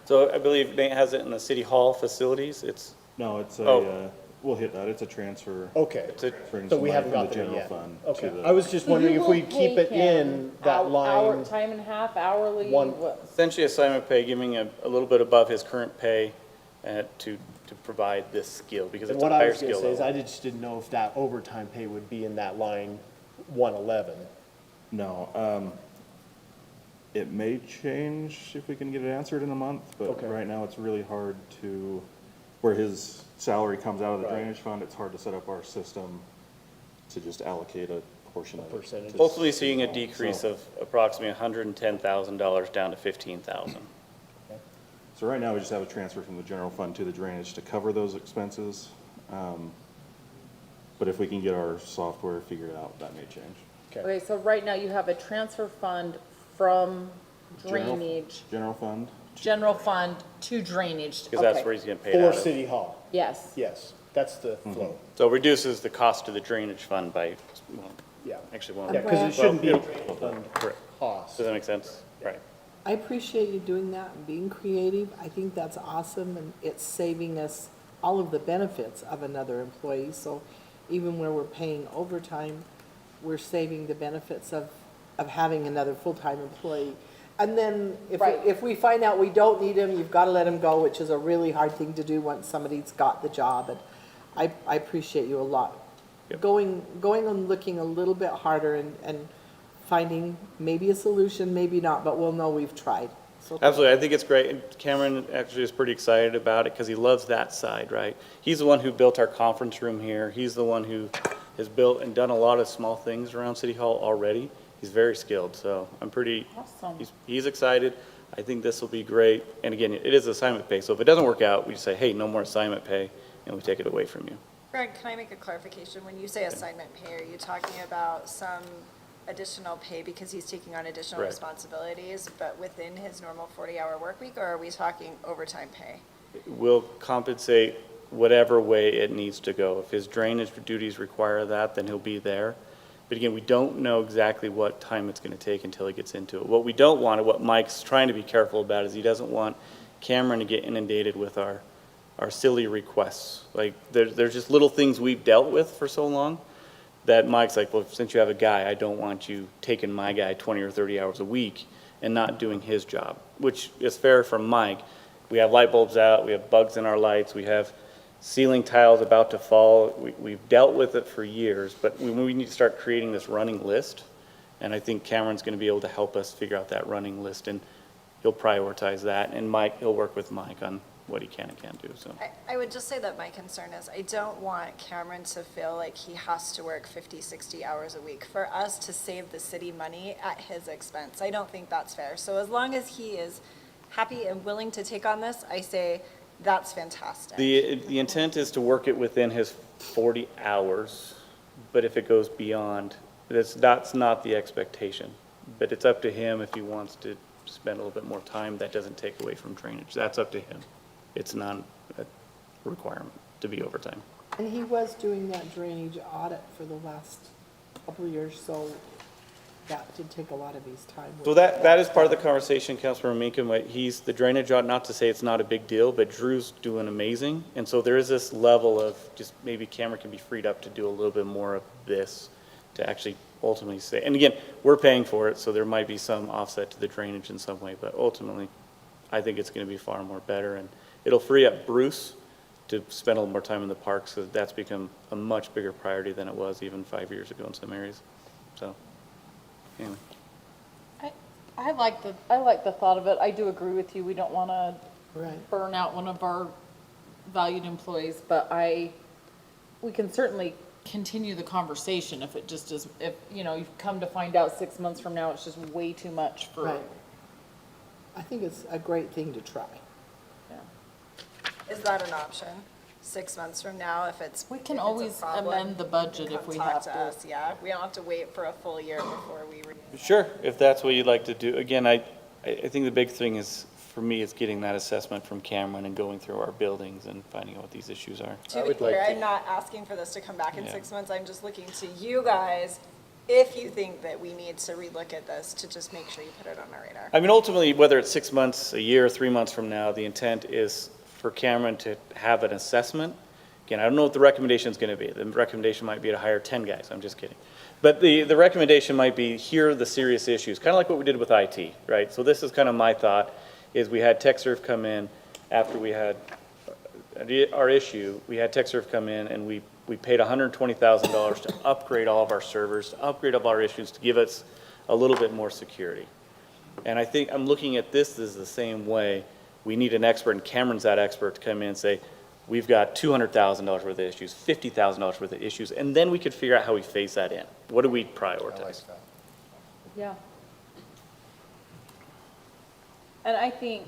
F: So I believe Nate has it in the city hall facilities. It's,
J: No, it's
F: Oh.
J: we'll hit that. It's a transfer.
L: Okay,
F: it's a,
J: Transferring
L: so
J: some
L: we
J: money
L: haven't
J: from
L: got
J: the
L: there
J: general
L: yet.
J: fund
L: Okay,
J: to the.
L: I was just
B: So
L: wondering
B: you
L: if
B: will
L: we keep
B: pay
L: it
B: him
L: in that
B: hour,
L: line.
B: time and a half, hourly,
L: One-
B: what?
F: essentially assignment pay, giving a little bit above his current pay to provide this skill, because
L: And
F: it's a
L: what I
F: higher
L: was gonna
F: skill
L: say is
F: level.
L: I just didn't know if that overtime pay would be in that line 111.
J: No, it may change if we can get it answered in a month, but
L: Okay.
J: right now it's really hard to, where his salary comes out of the
L: Right.
J: drainage fund, it's hard to set up our system to just allocate a portion of it.
L: Percentage.
F: Hopefully seeing a decrease of approximately $110,000 down to 15,000.
J: So right now, we just have a transfer from the general fund to the drainage to cover those expenses. But if we can get our software figured out, that may change.
B: Okay, so right now you have a transfer fund from
J: General-
B: drainage,
J: General fund,
B: general fund to drainage.
F: Because that's
B: Okay.
F: where he's getting paid
L: For
F: out of.
L: City Hall,
B: Yes,
L: yes, that's the flow,
F: So it reduces the cost to the drainage fund by, well,
L: yeah.
F: actually won't.
L: Yeah, because it shouldn't be a
F: Well,
L: fund
F: Correct.
L: cost.
F: Does that make sense? Right.
E: I appreciate you doing that and being creative. I think that's awesome, and it's saving us all of the benefits of another employee. So even where we're paying overtime, we're saving the benefits of having another full-time employee. And then
B: Right.
E: if we find out we don't need him, you've got to let him go, which is a really hard thing to do once somebody's got the job. And I appreciate you a lot.
F: Yep.
E: Going and looking a little bit harder and finding maybe a solution, maybe not, but we'll know we've tried. So
F: Absolutely, I think it's great. And Cameron actually is pretty excited about it because he loves that side, right? He's the one who built our conference room here. He's the one who has built and done a lot of small things around City Hall already. He's very skilled, so I'm pretty,
B: awesome.
F: he's excited. I think this will be great. And again, it is assignment pay, so if it doesn't work out, we just say, hey, no more assignment pay, and we take it away from you.
I: Greg, can I make a clarification? When you say assignment pay, are you talking about some additional pay because he's taking on additional
F: Correct.
I: responsibilities, but within his normal 40-hour work week, or are we talking overtime pay?
F: We'll compensate whatever way it needs to go. If his drainage duties require that, then he'll be there. But again, we don't know exactly what time it's going to take until he gets into it. What we don't want, and what Mike's trying to be careful about, is he doesn't want Cameron to get inundated with our silly requests. Like, there's just little things we've dealt with for so long that Mike's like, well, since you have a guy, I don't want you taking my guy 20 or 30 hours a week and not doing his job, which is fair from Mike. We have light bulbs out, we have bugs in our lights, we have ceiling tiles about to fall. We've dealt with it for years, but we need to start creating this running list. And I think Cameron's going to be able to help us figure out that running list, and he'll prioritize that. And Mike, he'll work with Mike on what he can and can't do, so.
I: I would just say that my concern is I don't want Cameron to feel like he has to work 50, 60 hours a week for us to save the city money at his expense. I don't think that's fair. So as long as he is happy and willing to take on this, I say that's fantastic.
F: The intent is to work it within his 40 hours, but if it goes beyond, that's not the expectation. But it's up to him if he wants to spend a little bit more time. That doesn't take away from drainage. That's up to him. It's not a requirement to be overtime.
E: And he was doing that drainage audit for the last couple of years, so that did take a lot of his time.
F: So that is part of the conversation, Councilmember Meekum. He's the drainage audit, not to say it's not a big deal, but Drew's doing amazing. And so there is this level of just maybe Cameron can be freed up to do a little bit more of this to actually ultimately say, and again, we're paying for it, so there might be some offset to the drainage in some way, but ultimately, I think it's going to be far more better. And it'll free up Bruce to spend a little more time in the parks, because that's become a much bigger priority than it was even 5 years ago in some areas. So, anyway.
B: I like the thought of it. I do agree with you. We don't want to
E: Right.
B: burn out one of our valued employees, but we can certainly continue the conversation if it just is, if, you've come to find out 6 months from now, it's just way too much for.
E: Right. I think it's a great thing to try.
B: Yeah.
I: Is that an option? 6 months from now, if it's.
B: We can
I: if it's a
B: always
I: problem,
B: amend the budget if
I: come
B: we
I: talk
B: have
I: to
B: to.
I: us, yeah. We don't have to wait for a full year before we.
F: Sure, if that's what you'd like to do. Again, I think the big thing is, for me, is getting that assessment from Cameron and going through our buildings and finding out what these issues are.
I: To be clear, I'm not asking for this to come back in
F: Yeah.
I: 6 months. I'm just looking to you guys if you think that we need to relook at this, to just make sure you put it on our radar.
F: I mean, ultimately, whether it's 6 months, a year, 3 months from now, the intent is for Cameron to have an assessment. Again, I don't know what the recommendation is going to be. The recommendation might be to hire 10 guys. I'm just kidding. But the recommendation might be, here are the serious issues, kind of like what we did with IT, right? So this is kind of my thought, is we had TechServe come in after we had our issue. We had TechServe come in and we paid $120,000 to upgrade all of our servers, to upgrade all of our issues, to give us a little bit more security. And I think I'm looking at this as the same way. We need an expert, and Cameron's that expert, to come in and say, we've got $200,000 worth of issues, $50,000 worth of issues, and then we could figure out how we phase that in. What do we prioritize?
B: Yeah. And I think,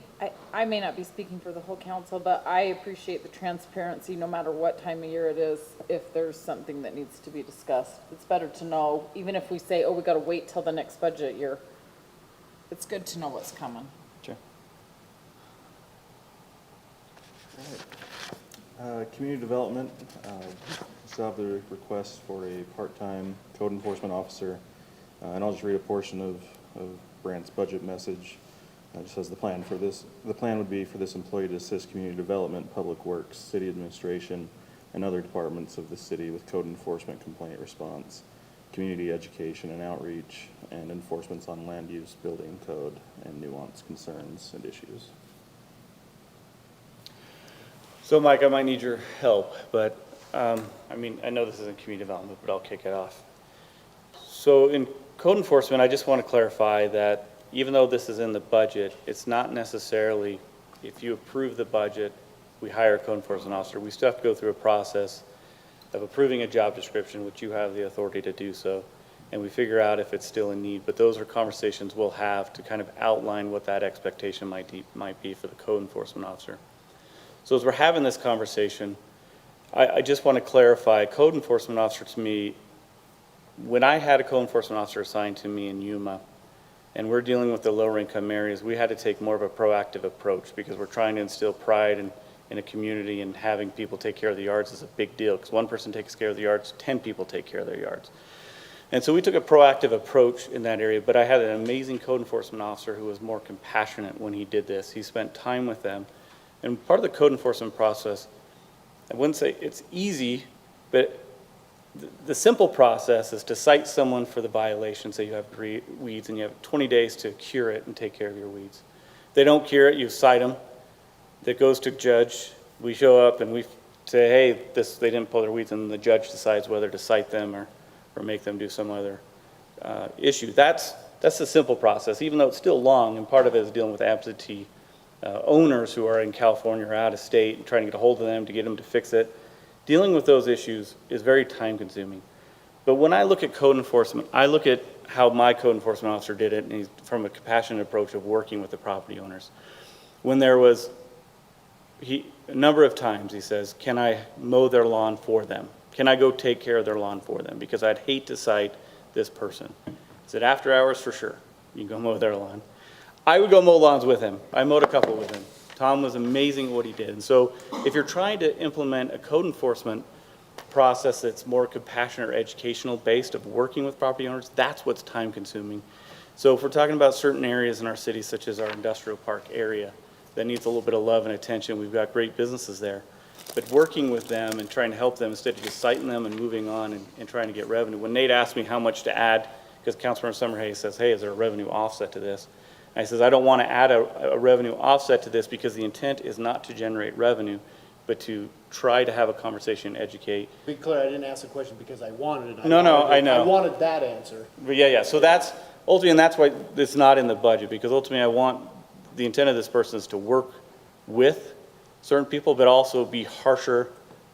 B: I may not be speaking for the whole council, but I appreciate the transparency, no matter what time of year it is, if there's something that needs to be discussed. It's better to know, even if we say, oh, we gotta wait till the next budget year. It's good to know what's coming.
F: Sure.
J: Community development, still have the request for a part-time code enforcement officer. And I'll just read a portion of Brant's budget message. It just says the plan would be for this employee to assist community development, public works, city administration, and other departments of the city with code enforcement, complaint response, community education and outreach, and enforcements on land use, building code, and nuanced concerns and issues.
F: So Mike, I might need your help, but, I mean, I know this isn't community development, but I'll kick it off. So in code enforcement, I just want to clarify that even though this is in the budget, it's not necessarily, if you approve the budget, we hire a code enforcement officer. We still have to go through a process of approving a job description, which you have the authority to do so, and we figure out if it's still in need. But those are conversations we'll have to kind of outline what that expectation might be for the code enforcement officer. So as we're having this conversation, I just want to clarify, code enforcement officer to me, when I had a code enforcement officer assigned to me in Yuma, and we're dealing with the lower income areas, we had to take more of a proactive approach because we're trying to instill pride in a community, and having people take care of the yards is a big deal, because one person takes care of the yards, 10 people take care of their yards. And so we took a proactive approach in that area, but I had an amazing code enforcement officer who was more compassionate when he did this. He spent time with them. And part of the code enforcement process, I wouldn't say it's easy, but the simple process is to cite someone for the violation, say you have weeds, and you have 20 days to cure it and take care of your weeds. If they don't cure it, you cite them. That goes to judge. We show up and we say, hey, they didn't pull their weeds, and the judge decides whether to cite them or make them do some other issue. That's the simple process, even though it's still long, and part of it is dealing with absentee owners who are in California or out of state and trying to get a hold of them to get them to fix it. Dealing with those issues is very time consuming. But when I look at code enforcement, I look at how my code enforcement officer did it, and he's from a compassionate approach of working with the property owners. When there was, a number of times he says, can I mow their lawn for them? Can I go take care of their lawn for them? Because I'd hate to cite this person. He said, after hours, for sure, you can go mow their lawn. I would go mow lawns with him. I mowed a couple with him. Tom was amazing at what he did. And so if you're trying to implement a code enforcement process that's more compassionate or educational based of working with property owners, that's what's time consuming. So if we're talking about certain areas in our city, such as our industrial park area, that needs a little bit of love and attention, we've got great businesses there. But working with them and trying to help them instead of just citing them and moving on and trying to get revenue. When Nate asked me how much to add, because Councilmember Summerhay says, hey, is there a revenue offset to this? I says, I don't want to add a revenue offset to this because the intent is not to generate revenue, but to try to have a conversation, educate.
L: Be clear, I didn't ask the question because I wanted it.
F: No, I know.
L: I wanted that answer.
F: But yeah, so that's, ultimately, and that's why it's not in the budget, because ultimately I want, the intent of this person is to work with certain people, but also be harsher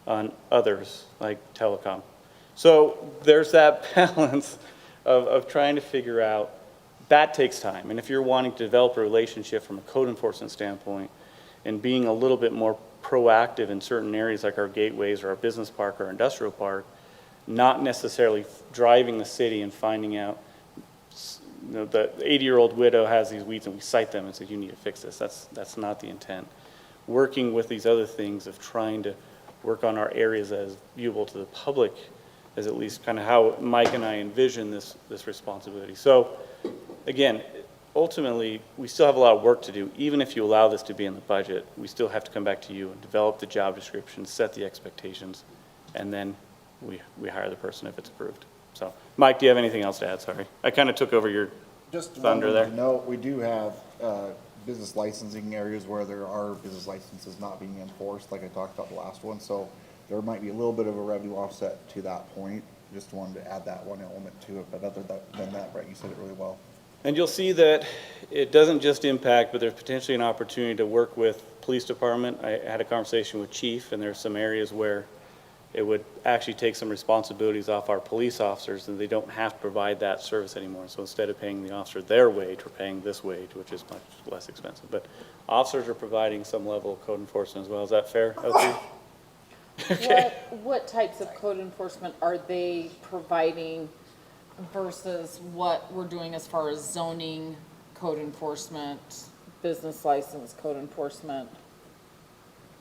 F: on others, like telecom. So there's that balance of trying to figure out. That takes time, and if you're wanting to develop a relationship from a code enforcement standpoint and being a little bit more proactive in certain areas like our gateways or our business park or our industrial park, not necessarily driving the city and finding out, you know, the 80-year-old widow has these weeds and we cite them and say, you need to fix this. That's not the intent. Working with these other things of trying to work on our areas as viewable to the public is at least kind of how Mike and I envision this responsibility. So again, ultimately, we still have a lot of work to do. Even if you allow this to be in the budget, we still have to come back to you and develop the job description, set the expectations, and then we hire the person if it's approved. So, Mike, do you have anything else to add? Sorry. I kind of took over your
N: Just one
F: thunder
N: thing
F: there.
N: to note, we do have business licensing areas where there are business licenses not being enforced, like I talked about the last one, so there might be a little bit of a revenue offset to that point. Just wanted to add that one element to it, but other than that, Brett, you said it really well.
F: And you'll see that it doesn't just impact, but there's potentially an opportunity to work with police department. I had a conversation with chief, and there's some areas where it would actually take some responsibilities off our police officers, and they don't have to provide that service anymore. So instead of paying the officer their wage, we're paying this wage, which is much less expensive. But officers are providing some level of code enforcement as well. Is that fair, LT? Okay.
B: What types of code enforcement are they providing versus what we're doing as far as zoning, code enforcement, business license, code enforcement?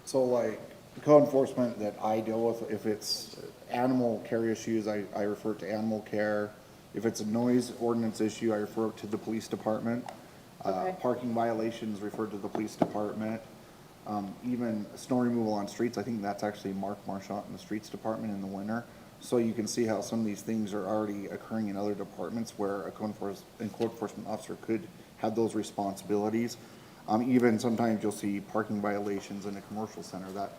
N: So like code enforcement that I deal with, if it's animal care issues, I refer to animal care. If it's a noise ordinance issue, I refer it to the police department.
B: Okay.
N: Parking violations referred to the police department. Even snow removal on streets, I think that's actually Mark Marchant in the streets department in the winter. So you can see how some of these things are already occurring in other departments where a code enforcement officer could have those responsibilities. Even sometimes you'll see parking violations in a commercial center. That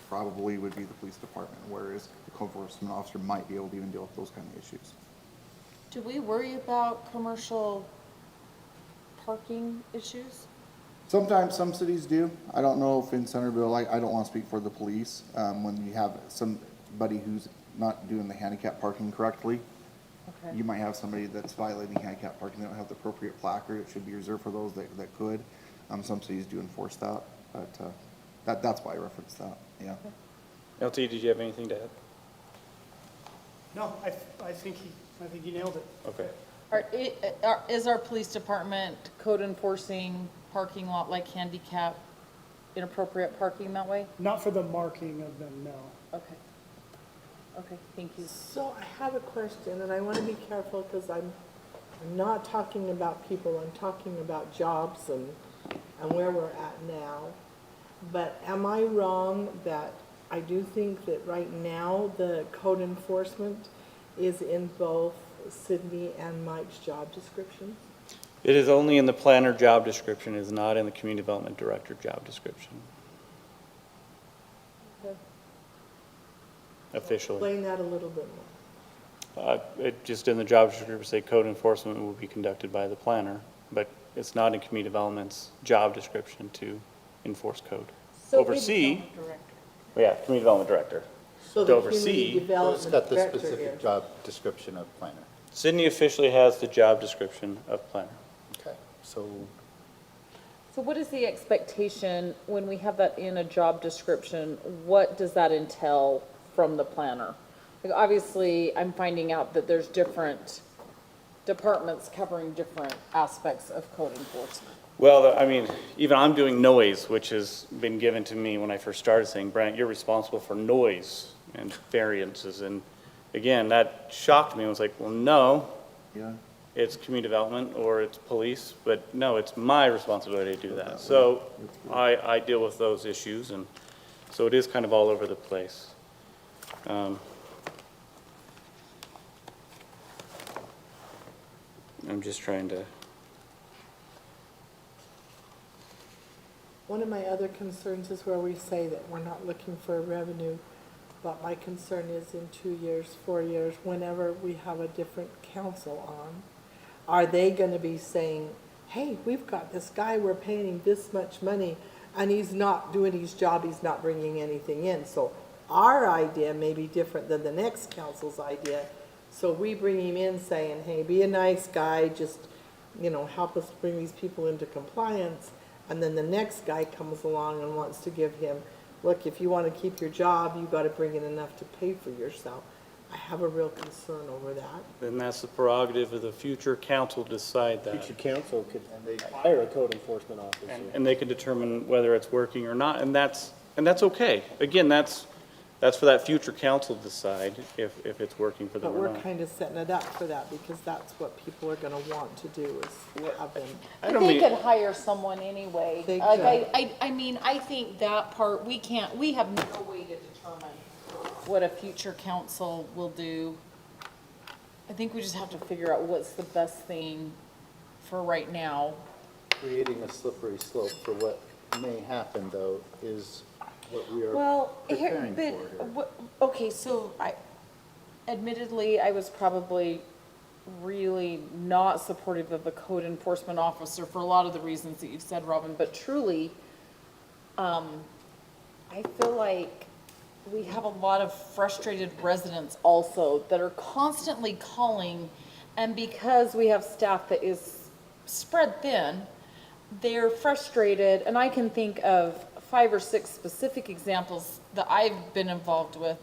N: probably would be the police department, whereas the code enforcement officer might be able to even deal with those kind of issues.
B: Do we worry about commercial parking issues?
N: Sometimes some cities do. I don't know if in Centerville, I don't want to speak for the police, when you have somebody who's not doing the handicap parking correctly.
B: Okay.
N: You might have somebody that's violating handicap parking, they don't have the appropriate placard, it should be reserved for those that could. Some cities do enforce that, but that's why I referenced that, yeah.
F: LT, did you have anything to add?
O: No, I think he nailed it.
F: Okay.
B: Is our police department code enforcing parking lot like handicap, inappropriate parking that way?
O: Not for the marking of them, no.
B: Okay. Okay, thank you.
E: So I have a question, and I want to be careful because I'm not talking about people, I'm talking about jobs and where we're at now. But am I wrong that I do think that right now the code enforcement is in both Sydney and Mike's job descriptions?
F: It is only in the planner job description, it is not in the community development director job description.
E: Okay.
F: Officially.
E: Explain that a little bit more.
F: It just in the job description say code enforcement will be conducted by the planner, but it's not in community development's job description to enforce code.
B: So
F: Oversee, yeah, community development director.
E: So
F: To
E: the
F: oversee,
E: community
K: It's
E: development
K: got the
E: director
K: specific
E: is.
K: job description of planner.
F: Sydney officially has the job description of planner.
K: Okay, so
B: So what is the expectation when we have that in a job description? What does that entail from the planner? Like obviously, I'm finding out that there's different departments covering different aspects of code enforcement.
F: Well, I mean, even I'm doing noise, which has been given to me when I first started saying, Brent, you're responsible for noise and variances. And again, that shocked me. I was like, well, no,
N: Yeah.
F: it's community development or it's police, but no, it's my responsibility to do that. So I deal with those issues, and so it is kind of all over the place. I'm just trying to.
E: One of my other concerns is where we say that we're not looking for revenue, but my concern is in 2 years, 4 years, whenever we have a different council on, are they gonna be saying, hey, we've got this guy, we're paying him this much money, and he's not doing his job, he's not bringing anything in. So our idea may be different than the next council's idea. So we bring him in saying, hey, be a nice guy, just, help us bring these people into compliance. And then the next guy comes along and wants to give him, look, if you want to keep your job, you've got to bring in enough to pay for yourself. I have a real concern over that.
F: Then that's the prerogative of the future council to decide that.
L: Future council could hire a code enforcement officer.
F: And they can determine whether it's working or not, and that's okay. Again, that's That's for that future council to decide if it's working for them
E: But
F: or
E: we're
F: not.
E: kind of setting it up for that because that's what people are gonna want to do is have them.
B: They could hire someone anyway.
E: They
B: Like,
E: could.
B: I mean, I think that part, we have no way to determine what a future council will do. I think we just have to figure out what's the best thing for right now.
K: Creating a slippery slope for what may happen, though, is what we are
B: Well, here,
K: preparing for
B: but,
K: here.
B: okay, so admittedly, I was probably really not supportive of the code enforcement officer for a lot of the reasons that you've said, Robin, but truly, I feel like we have a lot of frustrated residents also that are constantly calling, and because we have staff that is spread thin, they're frustrated, and I can think of 5 or 6 specific examples that I've been involved with